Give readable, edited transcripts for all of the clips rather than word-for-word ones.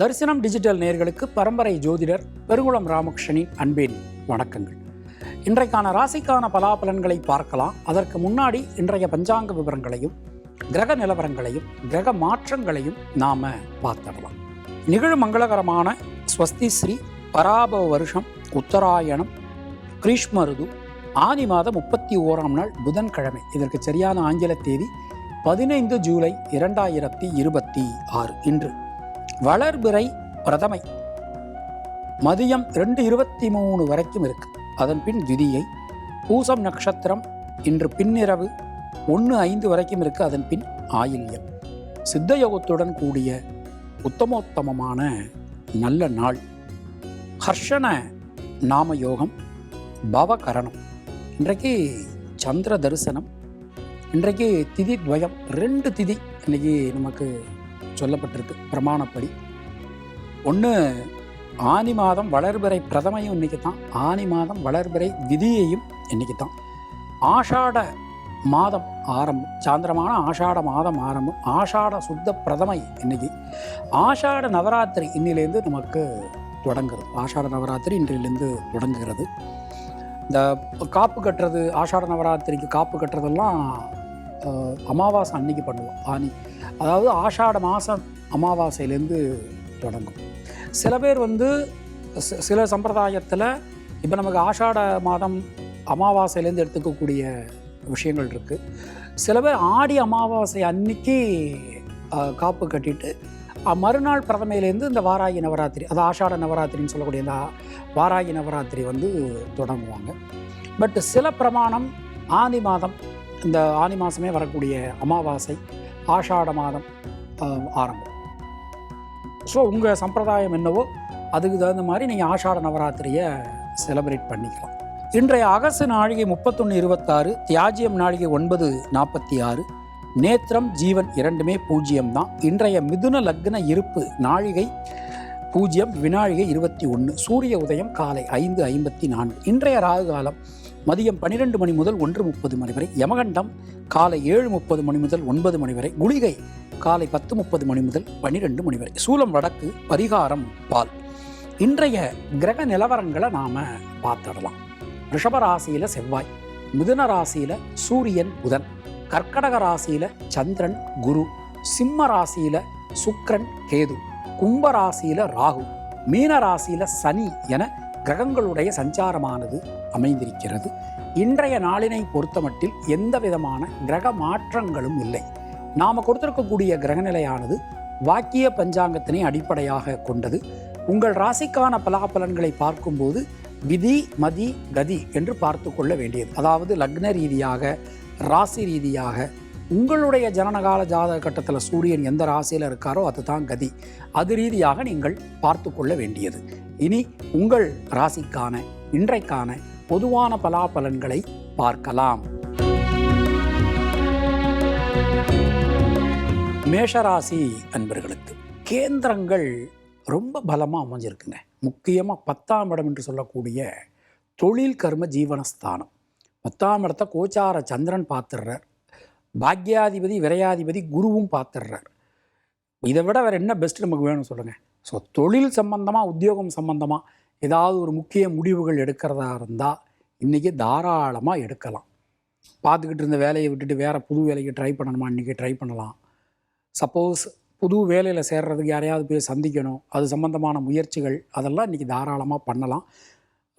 தரிசனம் டிஜிட்டல் நேயர்களுக்கு பரம்பரை ஜோதிடர் பெருங்குளம் ராமகிருஷ்ணனின் அன்பின் வணக்கங்கள். இன்றைக்கான ராசிக்கான பலாபலன்களை பார்க்கலாம். அதற்கு முன்னாடி இன்றைய பஞ்சாங்க விவரங்களையும் கிரக நிலவரங்களையும் கிரக மாற்றங்களையும் நாம பார்த்துடலாம். நிகழும் மங்களகரமான ஸ்வஸ்தி ஸ்ரீ பராபவ வருஷம் உத்தராயணம் கிரீஷ்ம ருது ஆனி மாதம் 31ஆம் நாள் புதன்கிழமை. இதற்கு சரியான ஆங்கில தேதி 15 ஜூலை 2026. இன்று வளர்பிறை பிரதமை மதியம் 2:23 வரைக்கும் இருக்கு. அதன் பின் திதியை. பூசம் நட்சத்திரம் இன்று பின்னிரவு 1:05 வரைக்கும் இருக்கு. அதன் பின் ஆயில்யம். சித்தயோகத்துடன் கூடிய உத்தமோத்தமமான நல்ல நாள். ஹர்ஷண நாம யோகம், பவகரணம். இன்றைக்கு சந்திர தரிசனம். இன்றைக்கு திதி துவயம், 2 திதி இன்னைக்கு நமக்கு சொல்லப்பட்டிருக்கு பிரமாணப்படி. ஒன்று ஆனி மாதம் வளர்பிறை பிரதமையும் இன்னைக்கு தான், ஆனி மாதம் வளர்பிறை விதியையும் இன்னைக்கு தான். ஆஷாட மாதம் ஆரம்பம், சாந்திரமான ஆஷாட மாதம் ஆரம்பம். ஆஷாட சுத்த பிரதமை இன்னைக்கு. ஆஷாட நவராத்திரி இன்னிலேருந்து நமக்கு தொடங்குறது. ஆஷாட நவராத்திரி இன்றிலிருந்து தொடங்குகிறது. இந்த காப்பு கட்டுறது, ஆஷாட நவராத்திரிக்கு காப்பு கட்டுறதெல்லாம் அமாவாசை அன்னைக்கு பண்ணுவோம். ஆனி, அதாவது ஆஷாட மாதம் அமாவாசையிலேருந்து தொடங்கும். சில பேர் சில சம்பிரதாயத்தில் இப்போ நமக்கு ஆஷாட மாதம் அமாவாசையிலேருந்து எடுத்துக்கக்கூடிய விஷயங்கள் இருக்குது. சில பேர் ஆடி அமாவாசை அன்னைக்கு காப்பு கட்டிட்டு மறுநாள் பிரதமையிலேருந்து இந்த வாராகி நவராத்திரி, அது ஆஷாட நவராத்திரின்னு சொல்லக்கூடிய இந்த வாராகி நவராத்திரி தொடங்குவாங்க. பட் சில பிரமாணம் ஆனி மாதம், இந்த ஆனி மாதமே வரக்கூடிய அமாவாசை ஆஷாட மாதம் ஆரம்பம். ஸோ உங்கள் சம்பிரதாயம் என்னவோ அதுக்கு தகுந்த மாதிரி நீங்கள் ஆஷாட நவராத்திரியை செலிப்ரேட் பண்ணிக்கலாம். இன்றைய அகசு நாழிகை 31:26, தியாஜியம் நாழிகை 9:46, நேத்திரம் ஜீவன் இரண்டுமே 0 தான். இன்றைய மிதுன லக்ன இருப்பு நாழிகை 0, வினாழிகை 21. சூரிய உதயம் காலை 5:54. இன்றைய ராகு காலம் மதியம் 12 மணி முதல் 1:30 மணி வரை. யமகண்டம் காலை 7:30 மணி முதல் 9 மணி வரை. குளிகை காலை 10:30 மணி முதல் 12 மணி வரை. சூலம் வடக்கு, பரிகாரம் பால். இன்றைய கிரக நிலவரங்களை நாம பார்த்துடலாம். ரிஷப ராசியில செவ்வாய், மிதுன ராசியில சூரியன் புதன், கர்க்கடக ராசியில சந்திரன் குரு, சிம்ம ராசியில சுக்கிரன் கேது, கும்ப ராசியில ராகு, மீன ராசியில சனி என கிரகங்களுடைய சஞ்சாரமானது அமைந்திருக்கிறது. இன்றைய நாளினை பொறுத்தமட்டில் எந்த விதமான கிரக மாற்றங்களும் இல்லை. நாம் கொடுத்திருக்கக்கூடிய கிரகநிலையானது வாக்கிய பஞ்சாங்கத்தினை அடிப்படையாக கொண்டது. உங்கள் ராசிக்கான பலாபலன்களை பார்க்கும்போது விதி மதி கதி என்று பார்த்து கொள்ள வேண்டியது. அதாவது லக்ன ரீதியாக, ராசி ரீதியாக, உங்களுடைய ஜனனகால ஜாதக கட்டத்தில் சூரியன் எந்த ராசியில் இருக்காரோ அதுதான் கதி. அது ரீதியாக நீங்கள் பார்த்து கொள்ள வேண்டியது. இனி உங்கள் ராசிக்கான இன்றைக்கான பொதுவான பலாபலன்களை பார்க்கலாம். மேஷராசி அன்பர்களுக்கு கேந்திரங்கள் ரொம்ப பலமாக அமைஞ்சிருக்குங்க. முக்கியமாக 10ஆம் இடம் என்று சொல்லக்கூடிய தொழில் கர்ம ஜீவனஸ்தானம். 10ஆம் இடத்தை கோச்சார சந்திரன் பார்த்துடுறார். பாக்யாதிபதி விரையாதிபதி குருவும் பார்த்துடுறார். இதை விட வேறு என்ன பெஸ்ட் நமக்கு வேணும் சொல்லுங்கள். ஸோ தொழில் சம்பந்தமாக, உத்தியோகம் சம்பந்தமாக ஏதாவது ஒரு முக்கிய முடிவுகள் எடுக்கிறதா இருந்தால் இன்றைக்கி தாராளமாக எடுக்கலாம். பார்த்துக்கிட்டு இருந்த வேலையை விட்டுட்டு வேறு புது வேலைக்கு ட்ரை பண்ணணுமா, இன்றைக்கி ட்ரை பண்ணலாம். சப்போஸ் புது வேலையில் சேர்றதுக்கு யாரையாவது போய் சந்திக்கணும், அது சம்பந்தமான முயற்சிகள் அதெல்லாம் இன்றைக்கி தாராளமாக பண்ணலாம்.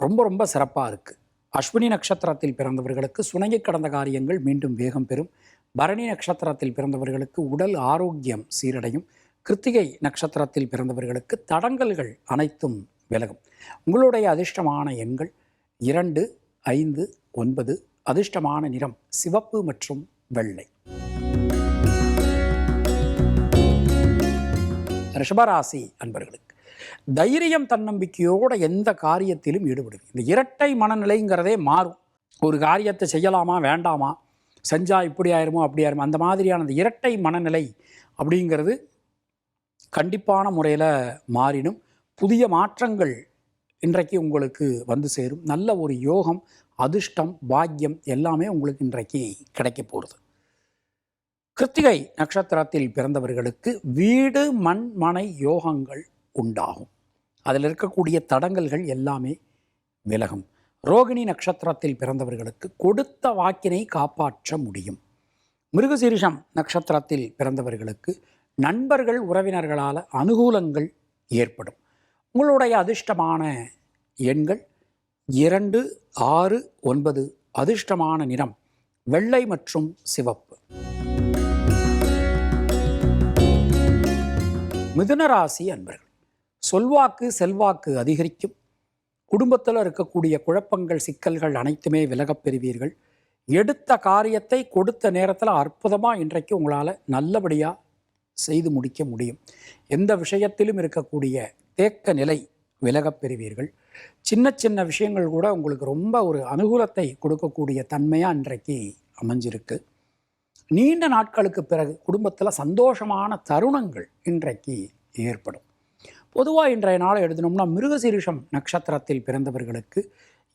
ரொம்ப ரொம்ப சிறப்பாக இருக்குது. அஸ்வினி நட்சத்திரத்தில் பிறந்தவர்களுக்கு சுணங்கி கடந்த காரியங்கள் மீண்டும் வேகம் பெறும். பரணி நட்சத்திரத்தில் பிறந்தவர்களுக்கு உடல் ஆரோக்கியம் சீரடையும். கிருத்திகை நட்சத்திரத்தில் பிறந்தவர்களுக்கு தடங்கல்கள் அனைத்தும் விலகும். உங்களுடைய அதிர்ஷ்டமான எண்கள் 2, 5, 9. அதிர்ஷ்டமான நிறம் சிவப்பு மற்றும் வெள்ளை. ரிஷபராசி அன்பர்களுக்கு தைரியம் தன்னம்பிக்கையோட எந்த காரியத்திலும் ஈடுபடுது. இந்த இரட்டை மனநிலைங்கிறதே மாறும். ஒரு காரியத்தை செய்யலாமா வேண்டாமா, செஞ்சால் இப்படி ஆயிருமோ அப்படி ஆயிருமோ, அந்த மாதிரியான அந்த இரட்டை மனநிலை அப்படிங்கிறது கண்டிப்பான முறையில் மாறிடும். புதிய மாற்றங்கள் இன்றைக்கு உங்களுக்கு சேரும். நல்ல ஒரு யோகம், அதிர்ஷ்டம், பாக்கியம் எல்லாமே உங்களுக்கு இன்றைக்கு கிடைக்க போகிறது. கிருத்திகை நட்சத்திரத்தில் பிறந்தவர்களுக்கு வீடு மண் மனை யோகங்கள் உண்டாகும். அதில் இருக்கக்கூடிய தடங்கல்கள் எல்லாமே விலகும். ரோகிணி நட்சத்திரத்தில் பிறந்தவர்களுக்கு கொடுத்த வாக்கினை காப்பாற்ற முடியும். மிருகசீரிஷம் நட்சத்திரத்தில் பிறந்தவர்களுக்கு நண்பர்கள் உறவினர்களால் அனுகூலங்கள் ஏற்படும். உங்களுடைய அதிர்ஷ்டமான எண்கள் 2, 6, 9. அதிர்ஷ்டமான நிறம் வெள்ளை மற்றும் சிவப்பு. மிதுன ராசி அன்பர்கள், சொல்வாக்கு செல்வாக்கு அதிகரிக்கும். குடும்பத்தில் இருக்கக்கூடிய குழப்பங்கள் சிக்கல்கள் அனைத்துமே விலகப் பெறுவீர்கள். எடுத்த காரியத்தை கொடுத்த நேரத்தில் அற்புதமாக இன்றைக்கு உங்களால் நல்லபடியாக செய்து முடிக்க முடியும். எந்த விஷயத்திலும் இருக்கக்கூடிய தேக்க நிலை விலகப் பெறுவீர்கள். சின்ன சின்ன விஷயங்கள் கூட உங்களுக்கு ரொம்ப ஒரு அனுகூலத்தை கொடுக்கக்கூடிய தன்மையாக இன்றைக்கு அமைஞ்சிருக்கு. நீண்ட நாட்களுக்கு பிறகு குடும்பத்தில் சந்தோஷமான தருணங்கள் இன்றைக்கு ஏற்படும். பொதுவாக இன்றைய நாளை எழுதணும்னா மிருகசீரிஷம் நட்சத்திரத்தில் பிறந்தவர்களுக்கு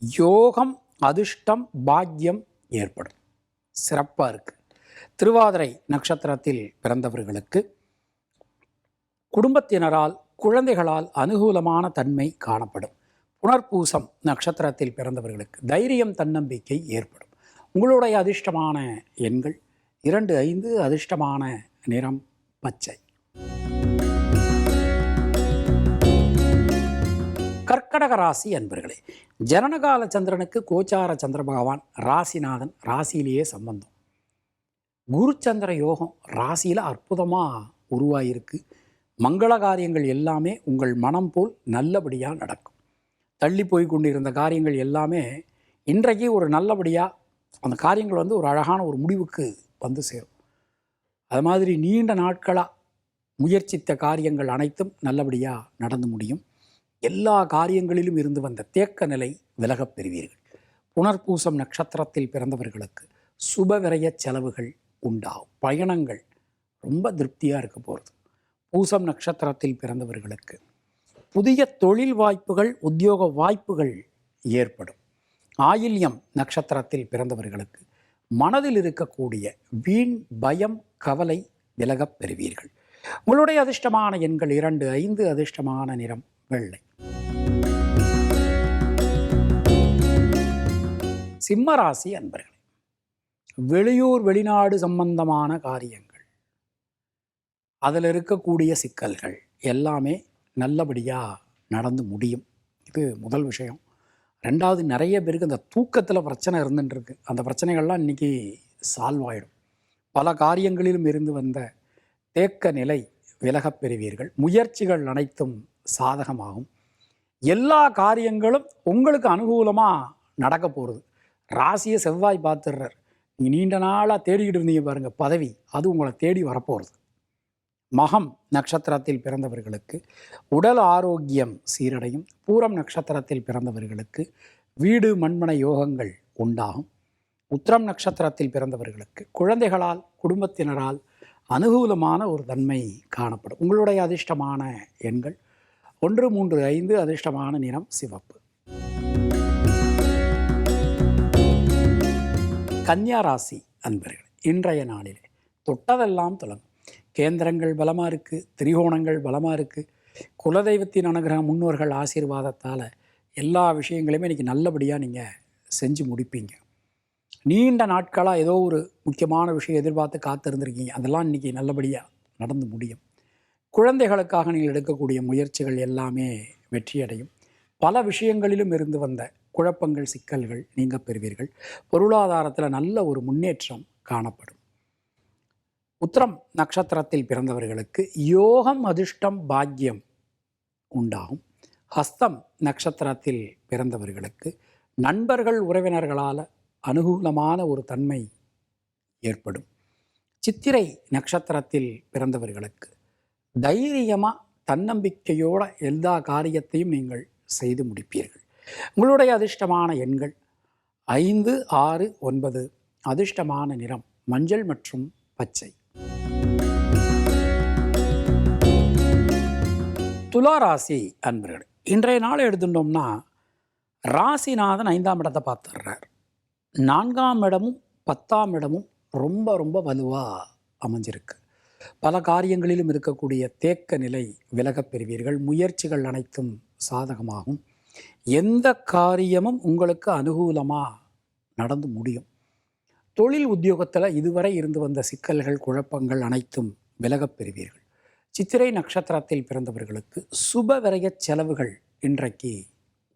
யோகம், அதிர்ஷ்டம், பாக்கியம் ஏற்படும். சிறப்பாக இருக்குது. திருவாதிரை நட்சத்திரத்தில் பிறந்தவர்களுக்கு குடும்பத்தினரால் குழந்தைகளால் அனுகூலமான தன்மை காணப்படும். புனர்பூசம் நட்சத்திரத்தில் பிறந்தவர்களுக்கு தைரியம், தன்னம்பிக்கை ஏற்படும். உங்களுடைய அதிர்ஷ்டமான எண்கள் 2, 5. அதிர்ஷ்டமான நிறம் பச்சை. கர்க்கடக ராசி அன்பர்களே, ஜனனகால சந்திரனுக்கு கோச்சார சந்திர பகவான் ராசிநாதன் ராசியிலேயே சம்பந்தம். குருச்சந்திர யோகம் ராசியில் அற்புதமாக உருவாயிருக்கு. மங்கள காரியங்கள் எல்லாமே உங்கள் மனம் போல் நல்லபடியாக நடக்கும். தள்ளி போய் கொண்டிருந்த காரியங்கள் எல்லாமே இன்றைக்கு ஒரு நல்லபடியாக அந்த காரியங்கள் ஒரு அழகான ஒரு முடிவுக்கு வந்து சேரும். அது மாதிரி நீண்ட நாட்களாக முயற்சித்த காரியங்கள் அனைத்தும் நல்லபடியாக நடந்து முடியும். எல்லா காரியங்களிலும் இருந்து வந்த தேக்க நிலை விலகப் பெறுவீர்கள். புனர்பூசம் நட்சத்திரத்தில் பிறந்தவர்களுக்கு சுப விரய செலவுகள் உண்டாகும். பயணங்கள் ரொம்ப திருப்தியாக இருக்க போகிறது. பூசம் நட்சத்திரத்தில் பிறந்தவர்களுக்கு புதிய தொழில் வாய்ப்புகள், உத்தியோக வாய்ப்புகள் ஏற்படும். ஆயில்யம் நட்சத்திரத்தில் பிறந்தவர்களுக்கு மனதில் இருக்கக்கூடிய வீண் பயம், கவலை விலகப் பெறுவீர்கள். உங்களுடைய அதிர்ஷ்டமான எண்கள் 2, 5. அதிர்ஷ்டமான நிறம் வெள்ளை. சிம்மராசி அன்பர்களே, வெளியூர் வெளிநாடு சம்பந்தமான காரியங்கள், அதில் இருக்கக்கூடிய சிக்கல்கள் எல்லாமே நல்லபடியாக நடந்து முடியும். இது முதல் விஷயம். 2வது, நிறைய பேருக்கு அந்த தூக்கத்தில் பிரச்சனை இருந்துட்டுருக்கு. அந்த பிரச்சனைகள்லாம் இன்றைக்கி சால்வ் ஆகிடும். பல காரியங்களிலும் இருந்து வந்த தேக்க நிலை விலகப் பெறுவீர்கள். முயற்சிகள் அனைத்தும் சாதகமாகும். எல்லா காரியங்களும் உங்களுக்கு அனுகூலமாக நடக்க போகிறது. ராசியை செவ்வாய் பார்த்துடுறார். நீங்கள் நீண்ட நாளாக தேடிக்கிட்டு இருந்தீங்க பாருங்கள் பதவி, அது உங்களை தேடி வரப்போகிறது. மகம் நட்சத்திரத்தில் பிறந்தவர்களுக்கு உடல் ஆரோக்கியம் சீரடையும். பூரம் நட்சத்திரத்தில் பிறந்தவர்களுக்கு வீடு மண்மனை யோகங்கள் உண்டாகும். உத்திரம் நட்சத்திரத்தில் பிறந்தவர்களுக்கு குழந்தைகளால், குடும்பத்தினரால் அனுகூலமான ஒரு தன்மை காணப்படும். உங்களுடைய அதிர்ஷ்டமான எண்கள் 1, 3, 5. அதிர்ஷ்டமான நிறம் சிவப்பு. கன்னியா ராசி அன்பர்கள், இன்றைய நாளிலே தொட்டதெல்லாம் தொடங்கும். கேந்திரங்கள் பலமாக இருக்குது, திரிகோணங்கள் பலமாக இருக்குது. குலதெய்வத்தின் அனுகிரகம், முன்னோர்கள் ஆசீர்வாதத்தால் எல்லா விஷயங்களையுமே இன்றைக்கி நல்லபடியாக நீங்கள் செஞ்சு முடிப்பீங்க. நீண்ட நாட்களாக ஏதோ ஒரு முக்கியமான விஷயம் எதிர்பார்த்து காத்திருந்திருக்கீங்க, அதெல்லாம் இன்றைக்கி நல்லபடியாக நடந்து முடியும். குழந்தைகளுக்காக நீங்கள் எடுக்கக்கூடிய முயற்சிகள் எல்லாமே வெற்றியடையும். பல விஷயங்களிலும் இருந்து வந்த குழப்பங்கள், சிக்கல்கள் நீங்க பெறுவீர்கள். பொருளாதாரத்தில் நல்ல ஒரு முன்னேற்றம் காணப்படும். உத்திரம் நட்சத்திரத்தில் பிறந்தவர்களுக்கு யோகம், அதிர்ஷ்டம், பாக்கியம் உண்டாகும். ஹஸ்தம் நட்சத்திரத்தில் பிறந்தவர்களுக்கு நண்பர்கள், உறவினர்களால் அனுகூலமான ஒரு தன்மை ஏற்படும். சித்திரை நட்சத்திரத்தில் பிறந்தவர்களுக்கு தைரியமாக, தன்னம்பிக்கையோட எல்லா காரியத்தையும் நீங்கள் செய்து முடிப்பீர்கள். உங்களுடைய அதிர்ஷ்டமான எண்கள் 5, 6, 9. அதிர்ஷ்டமான நிறம் மஞ்சள் மற்றும் பச்சை. துலா ராசி அன்பர்கள், இன்றைய நாள் எடுத்துட்டோம்னா ராசிநாதன் 5ஆம் இடத்தை பார்த்துடுறார். 4ஆம் இடமும் 10ஆம் இடமும் ரொம்ப ரொம்ப வலுவாக அமைஞ்சிருக்கு. பல காரியங்களிலும் இருக்கக்கூடிய தேக்க நிலை விலகப் பெறுவீர்கள். முயற்சிகள் அனைத்தும் சாதகமாகும். எந்த காரியமும் உங்களுக்கு அனுகூலமாக நடந்து முடியும். தொழில் உத்தியோகத்தில் இதுவரை இருந்து வந்த சிக்கல்கள், குழப்பங்கள் அனைத்தும் விலகப் பெறுவீர்கள். சித்திரை நட்சத்திரத்தில் பிறந்தவர்களுக்கு சுப விரய செலவுகள் இன்றைக்கு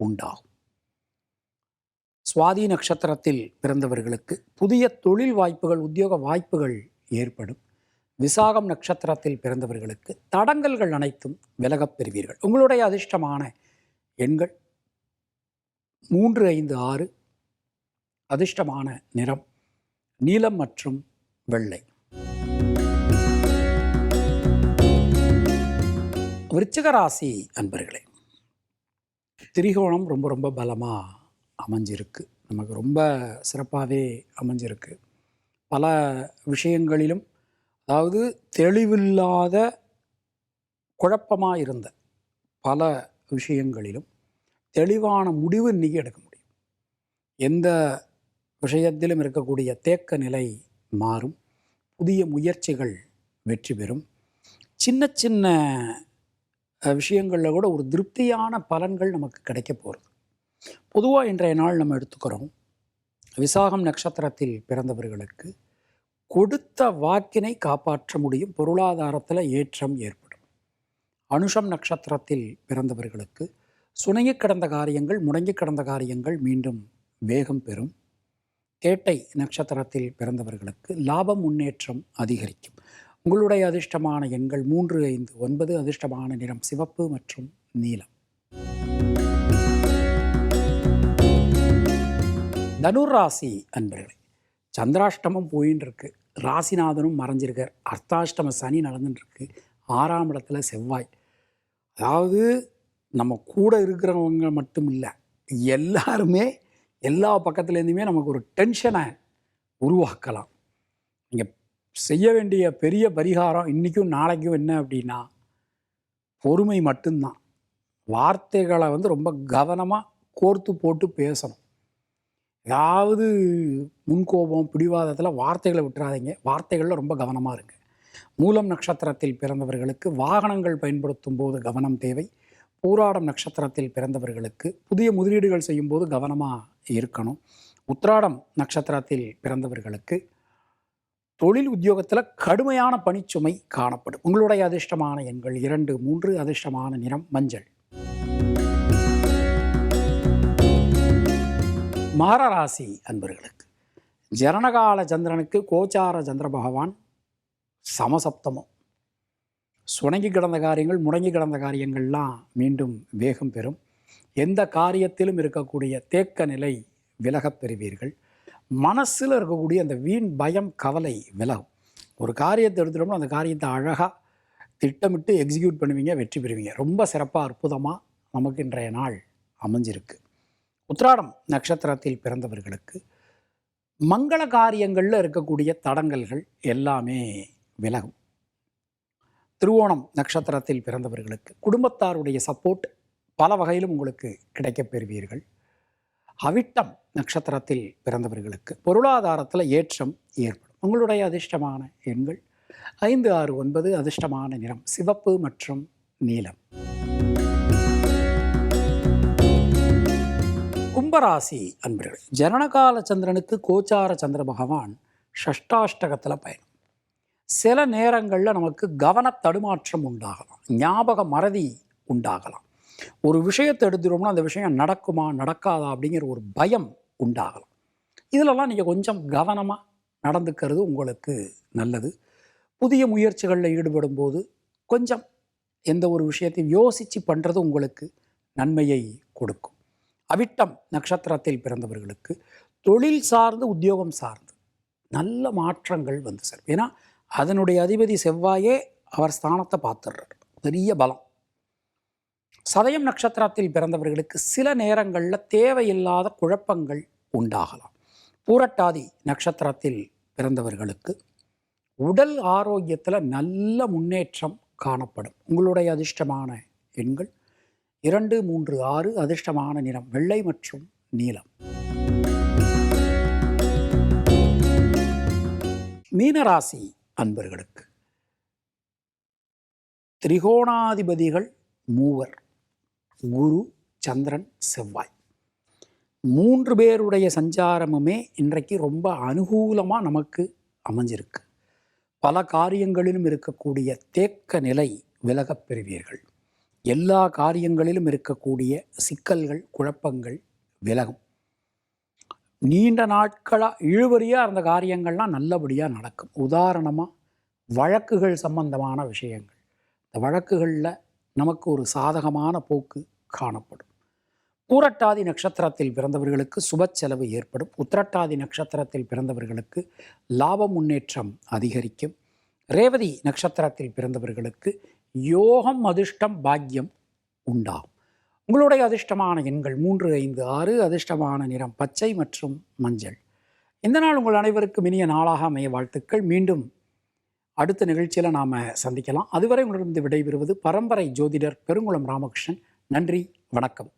உண்டாகும். சுவாதி நட்சத்திரத்தில் பிறந்தவர்களுக்கு புதிய தொழில் வாய்ப்புகள், உத்தியோக வாய்ப்புகள் ஏற்படும். விசாகம் நட்சத்திரத்தில் பிறந்தவர்களுக்கு தடங்கல்கள் அனைத்தும் விலகப் பெறுவீர்கள். உங்களுடைய அதிர்ஷ்டமான எண்கள் 3, 5, 6. அதிர்ஷ்டமான நிறம் நீலம் மற்றும் வெள்ளை. விருச்சிக ராசி அன்பர்களே, திரிகோணம் ரொம்ப ரொம்ப பலமாக அமைஞ்சிருக்கு. நமக்கு ரொம்ப சிறப்பாகவே அமைஞ்சிருக்கு. பல விஷயங்களிலும், அதாவது தெளிவில்லாத குழப்பமாக இருந்த பல விஷயங்களிலும் தெளிவான முடிவு இன்றைக்கி எடுக்க முடியும். எந்த விஷயத்திலும் இருக்கக்கூடிய தேக்க நிலை மாறும். புதிய முயற்சிகள் வெற்றி பெறும். சின்ன சின்ன விஷயங்களில் கூட ஒரு திருப்தியான பலன்கள் நமக்கு கிடைக்க போகிறது. பொதுவாக இன்றைய நாள் நம்ம எடுத்துக்கிறோம். விசாகம் நட்சத்திரத்தில் பிறந்தவர்களுக்கு கொடுத்த வாக்கினை காப்பாற்ற முடியும். பொருளாதாரத்தில் ஏற்றம் ஏற்படும். அனுஷம் நட்சத்திரத்தில் பிறந்தவர்களுக்கு சுணங்கி கிடந்த காரியங்கள், முடங்கி கிடந்த காரியங்கள் மீண்டும் வேகம் பெறும். கேட்டை நட்சத்திரத்தில் பிறந்தவர்களுக்கு லாபம், முன்னேற்றம் அதிகரிக்கும். உங்களுடைய அதிர்ஷ்டமான எண்கள் 3, 5, 9. அதிர்ஷ்டமான நிறம் சிவப்பு மற்றும் நீலம். தனுர் ராசி அன்பர்களே, சந்திராஷ்டமம் போயின்னு இருக்கு. ராசிநாதனும் மறைஞ்சிருக்கார். அர்த்தாஷ்டம சனி நடந்துட்டுருக்கு. 6ஆம் இடத்துல செவ்வாய். அதாவது நம்ம கூட இருக்கிறவங்க மட்டும் இல்லை, எல்லாருமே எல்லா பக்கத்துலேருந்துமே நமக்கு ஒரு டென்ஷனை உருவாக்கலாம். நீங்கள் செய்ய வேண்டிய பெரிய பரிகாரம் இன்றைக்கும் நாளைக்கும் என்ன அப்படின்னா, பொறுமை மட்டும்தான். வார்த்தைகளை ரொம்ப கவனமாக கோர்த்து போட்டு பேசணும். ஏதாவது முன்கோபம், பிடிவாதத்தில் வார்த்தைகளை விட்டுறாதீங்க. வார்த்தைகளில் ரொம்ப கவனமாக இருங்க. மூலம் நட்சத்திரத்தில் பிறந்தவர்களுக்கு வாகனங்கள் பயன்படுத்தும் போது கவனம் தேவை. பூராடம் நட்சத்திரத்தில் பிறந்தவர்களுக்கு புதிய முதலீடுகள் செய்யும்போது கவனமாக இருக்கணும். உத்திராடம் நட்சத்திரத்தில் பிறந்தவர்களுக்கு தொழில் உத்தியோகத்தில் கடுமையான பணிச்சுமை காணப்படும். உங்களுடைய அதிர்ஷ்டமான எண்கள் 2, 3. அதிர்ஷ்டமான நிறம் மஞ்சள். மகர ராசி அன்பர்களுக்கு ஜனனகால சந்திரனுக்கு கோச்சார சந்திர பகவான் சமசப்தமம். சுணங்கி கிடந்த காரியங்கள், முடங்கி கிடந்த காரியங்கள்லாம் மீண்டும் வேகம் பெறும். எந்த காரியத்திலும் இருக்கக்கூடிய தேக்க நிலை விலகப் பெறுவீர்கள். மனசில் இருக்கக்கூடிய அந்த வீண் பயம், கவலை விலகும். ஒரு காரியத்தை எடுத்துட்டோம்னா அந்த காரியத்தை அழகாக திட்டமிட்டு எக்ஸிக்யூட் பண்ணுவீங்க, வெற்றி பெறுவீங்க. ரொம்ப சிறப்பாக அற்புதமாக நமக்கு இன்றைய நாள் அமைஞ்சிருக்கு. உத்திராடம் நட்சத்திரத்தில் பிறந்தவர்களுக்கு மங்கள காரியங்களில் இருக்கக்கூடிய தடங்கல்கள் எல்லாமே விலகும். திருவோணம் நட்சத்திரத்தில் பிறந்தவர்களுக்கு குடும்பத்தாருடைய சப்போர்ட் பல வகையிலும் உங்களுக்கு கிடைக்கப் பெறுவீர்கள். அவிட்டம் நட்சத்திரத்தில் பிறந்தவர்களுக்கு பொருளாதாரத்தில் ஏற்றம் ஏற்படும். உங்களுடைய அதிர்ஷ்டமான எண்கள் 5, 6, 9. அதிர்ஷ்டமான நிறம் சிவப்பு மற்றும் நீலம். கும்பராசி அன்பர்கள், ஜனனகால சந்திரனுக்கு கோச்சார சந்திர பகவான் ஷஷ்டாஷ்டகத்தில் பயணம். சில நேரங்களில் நமக்கு கவன தடுமாற்றம் உண்டாகலாம், ஞாபக மறதி உண்டாகலாம். ஒரு விஷயத்தை எடுத்துட்டோம்னா அந்த விஷயம் நடக்குமா நடக்காதா அப்படிங்கிற ஒரு பயம் உண்டாகலாம். இதிலெல்லாம் நீங்கள் கொஞ்சம் கவனமாக நடந்துக்கிறது உங்களுக்கு நல்லது. புதிய முயற்சிகளில் ஈடுபடும் போது கொஞ்சம் எந்த ஒரு விஷயத்தையும் யோசித்து பண்ணுறது உங்களுக்கு நன்மையை கொடுக்கும். அவிட்டம் நட்சத்திரத்தில் பிறந்தவர்களுக்கு தொழில் சார்ந்து, உத்தியோகம் சார்ந்து நல்ல மாற்றங்கள் வந்து சார். ஏன்னா அதனுடைய அதிபதி செவ்வாயே அவர் ஸ்தானத்தை பார்த்துடுறார். பெரிய பலம். சதயம் நட்சத்திரத்தில் பிறந்தவர்களுக்கு சில நேரங்களில் தேவையில்லாத குழப்பங்கள் உண்டாகலாம். பூரட்டாதி நட்சத்திரத்தில் பிறந்தவர்களுக்கு உடல் ஆரோக்கியத்தில் நல்ல முன்னேற்றம் காணப்படும். உங்களுடைய அதிர்ஷ்டமான எண்கள் 2, 3, 6. அதிர்ஷ்டமான நிறம் வெள்ளை மற்றும் நீலம். மீனராசி அன்பர்களுக்கு திரிகோணாதிபதிகள் மூவர், குரு, சந்திரன், செவ்வாய். 3 பேருடைய சஞ்சாரமுமே இன்றைக்கு ரொம்ப அனுகூலமாக நமக்கு அமைஞ்சிருக்கு. பல காரியங்களிலும் இருக்கக்கூடிய தேக்க நிலை விலகப் பெறுவீர்கள். எல்லா காரியங்களிலும் இருக்கக்கூடிய சிக்கல்கள், குழப்பங்கள் விலகும். நீண்ட நாட்களாக இழுபறியாக இருந்த காரியங்கள்லாம் நல்லபடியாக நடக்கும். உதாரணமாக வழக்குகள் சம்பந்தமான விஷயங்கள், இந்த வழக்குகளில் நமக்கு ஒரு சாதகமான போக்கு காணப்படும். பூரட்டாதி நட்சத்திரத்தில் பிறந்தவர்களுக்கு சுப செலவு ஏற்படும். உத்திரட்டாதி நட்சத்திரத்தில் பிறந்தவர்களுக்கு லாப முன்னேற்றம் அதிகரிக்கும். ரேவதி நட்சத்திரத்தில் பிறந்தவர்களுக்கு யோகம், அதிர்ஷ்டம், பாக்கியம் உண்டாகும். உங்களுடைய அதிர்ஷ்டமான எண்கள் 3, 5, 6. அதிர்ஷ்டமான நிறம் பச்சை மற்றும் மஞ்சள். இந்த நாள் உங்கள் அனைவருக்கும் இனிய நாளாக அமைய வாழ்த்துக்கள். மீண்டும் அடுத்த நிகழ்ச்சியில் நாம் சந்திக்கலாம். அதுவரை உங்களிடம் விடைபெறுவது பரம்பரை ஜோதிடர் பெருங்குளம் ராமகிருஷ்ணன். நன்றி, வணக்கம்.